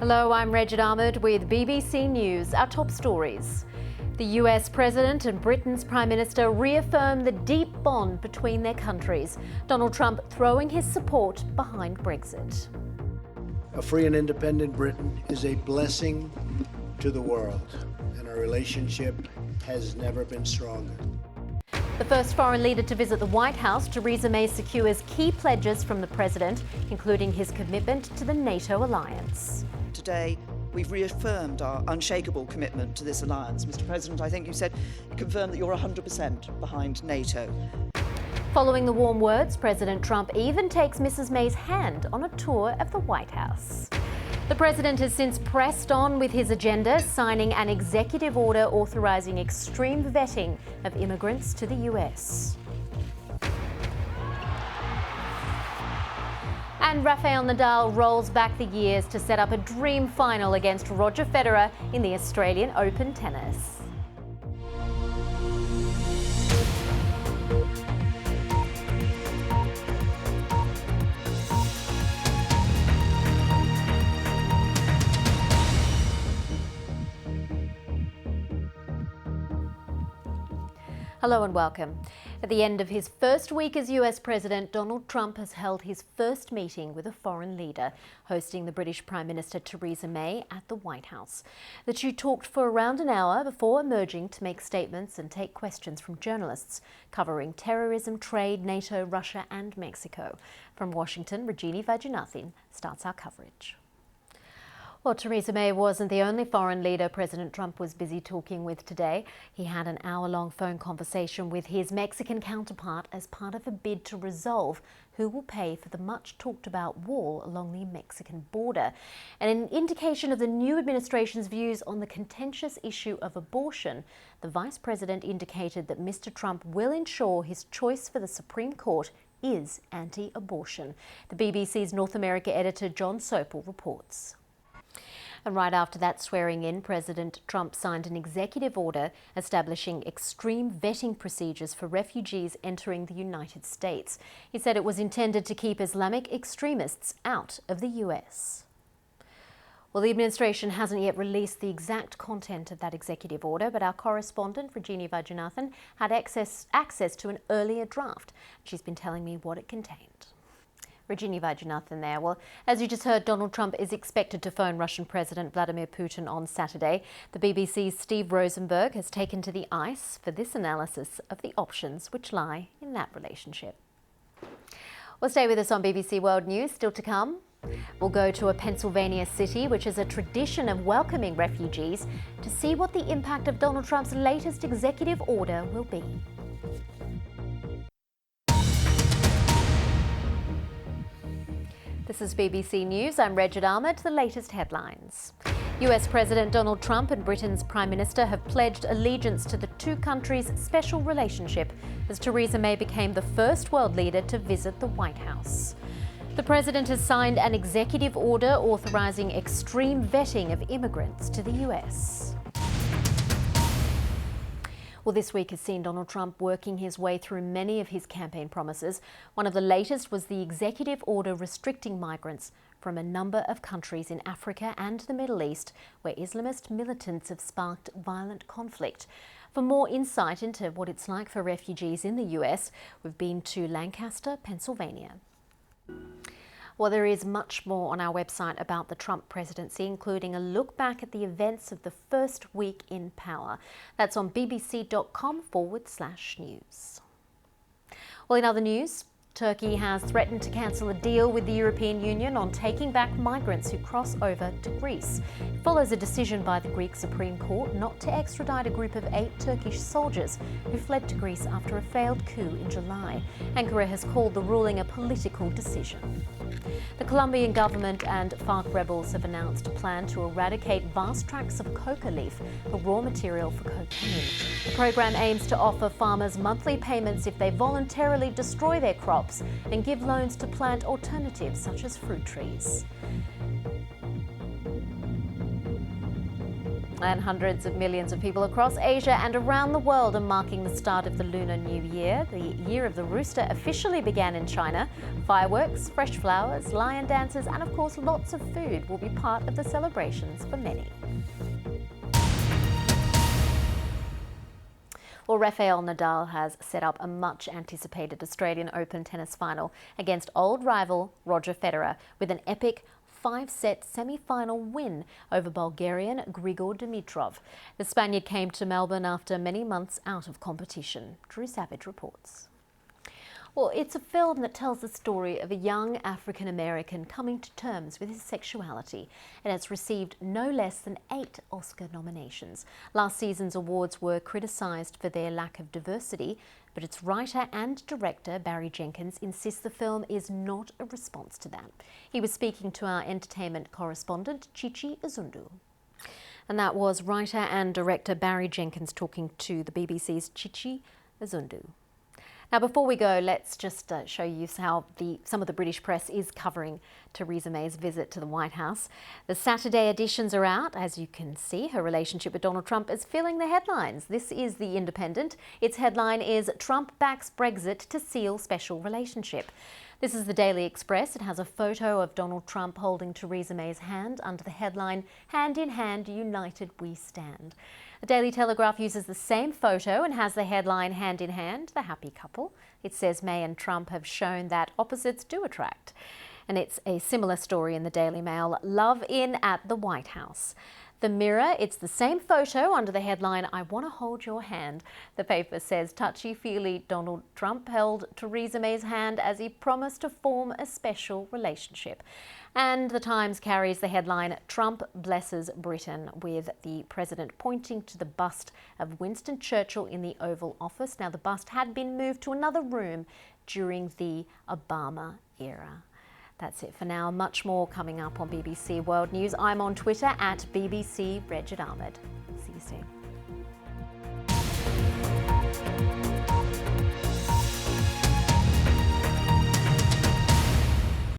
Hello, I'm Regid Ahmed with BBC News. Our top stories. The US President and Britain's Prime Minister reaffirm the deep bond between their countries. Donald Trump throwing his support behind Brexit. A free and independent Britain is a blessing to the world, and our relationship has never been stronger. The first foreign leader to visit the White House, Theresa May secures key pledges from the president, including his commitment to the NATO alliance. Today, we've reaffirmed our unshakable commitment to this alliance. Mr. President, I think you confirmed that you're 100% behind NATO. Following the warm words, President Trump even takes Mrs. May's hand on a tour of the White House. The president has since pressed on with his agenda, signing an executive order authorising extreme vetting of immigrants to the US. And Rafael Nadal rolls back the years to set up a dream final against Roger Federer in the Australian Open tennis. Hello and welcome. At the end of his first week as US President, Donald Trump has held his first meeting with a foreign leader, hosting the British Prime Minister Theresa May at the White House. The two talked for around an hour before emerging to make statements and take questions from journalists, covering terrorism, trade, NATO, Russia and Mexico. From Washington, Regina Vaginathin starts our coverage. Well, Theresa May wasn't the only foreign leader President Trump was busy talking with today. He had an hour-long phone conversation with his Mexican counterpart as part of a bid to resolve who will pay for the much-talked-about wall along the Mexican border. And an indication of the new administration's views on the contentious issue of abortion, the Vice President indicated that Mr. Trump will ensure his choice for the Supreme Court is anti-abortion. The BBC's North America editor John Sopel reports. And right after that swearing-in, President Trump signed an executive order establishing extreme vetting procedures for refugees entering the United States. He said it was intended to keep Islamic extremists out of the US. Well, the administration hasn't yet released the exact content of that executive order, but our correspondent, Regina Vaginathin, had access to an earlier draft. She's been telling me what it contained. Regina Vaginathin there. Well, as you just heard, Donald Trump is expected to phone Russian President Vladimir Putin on Saturday. The BBC's Steve Rosenberg has taken to the ice for this analysis of the options which lie in that relationship. Well, stay with us on BBC World News. Still to come, we'll go to a Pennsylvania city which has a tradition of welcoming refugees to see what the impact of Donald Trump's latest executive order will be. This is BBC News. I'm Regid Ahmed. The latest headlines. US President Donald Trump and Britain's Prime Minister have pledged allegiance to the two countries' special relationship as Theresa May became the first world leader to visit the White House. The President has signed an executive order authorising extreme vetting of immigrants to the US. Well, this week has seen Donald Trump working his way through many of his campaign promises. One of the latest was the executive order restricting migrants from a number of countries in Africa and the Middle East, where Islamist militants have sparked violent conflict. For more insight into what it's like for refugees in the US, we've been to Lancaster, Pennsylvania. Well, there is much more on our website about the Trump presidency, including a look back at the events of the first week in power. That's on bbc.com/news. Well, in other news, Turkey has threatened to cancel a deal with the European Union on taking back migrants who cross over to Greece. It follows a decision by the Greek Supreme Court not to extradite a group of 8 Turkish soldiers who fled to Greece after a failed coup in July. Ankara has called the ruling a political decision. The Colombian government and FARC rebels have announced a plan to eradicate vast tracts of coca leaf, the raw material for cocaine. The program aims to offer farmers monthly payments if they voluntarily destroy their crops and give loans to plant alternatives such as fruit trees. And hundreds of millions of people across Asia and around the world are marking the start of the Lunar New Year. The Year of the Rooster officially began in China. Fireworks, fresh flowers, lion dances, and of course lots of food will be part of the celebrations for many. Well, Rafael Nadal has set up a much-anticipated Australian Open tennis final against old rival Roger Federer with an epic 5-set semi-final win over Bulgarian Grigor Dimitrov. The Spaniard came to Melbourne after many months out of competition. Drew Savage reports. Well, it's a film that tells the story of a young African-American coming to terms with his sexuality. It has received no less than 8 Oscar nominations. Last season's awards were criticised for their lack of diversity, but its writer and director, Barry Jenkins, insists the film is not a response to that. He was speaking to our entertainment correspondent, Chichi Azundu. And that was writer and director Barry Jenkins talking to the BBC's Chichi Azundu. Now, before we go, let's just show you how some of the British press is covering Theresa May's visit to the White House. The Saturday editions are out. As you can see, her relationship with Donald Trump is filling the headlines. This is The Independent. Its headline is "Trump backs Brexit to seal special relationship." This is the Daily Express. It has a photo of Donald Trump holding Theresa May's hand under the headline, "Hand in hand, united we stand." The Daily Telegraph uses the same photo and has the headline, "Hand in hand, the happy couple." It says May and Trump have shown that opposites do attract. And it's a similar story in the Daily Mail, "Love in at the White House." The Mirror, it's the same photo under the headline, "I want to hold your hand." The paper says touchy-feely Donald Trump held Theresa May's hand as he promised to form a special relationship. And the Times carries the headline, "Trump blesses Britain," with the president pointing to the bust of Winston Churchill in the Oval Office. Now, the bust had been moved to another room during the Obama era. That's it for now. Much more coming up on BBC World News. I'm on Twitter at BBC Regid Ahmed. See you soon.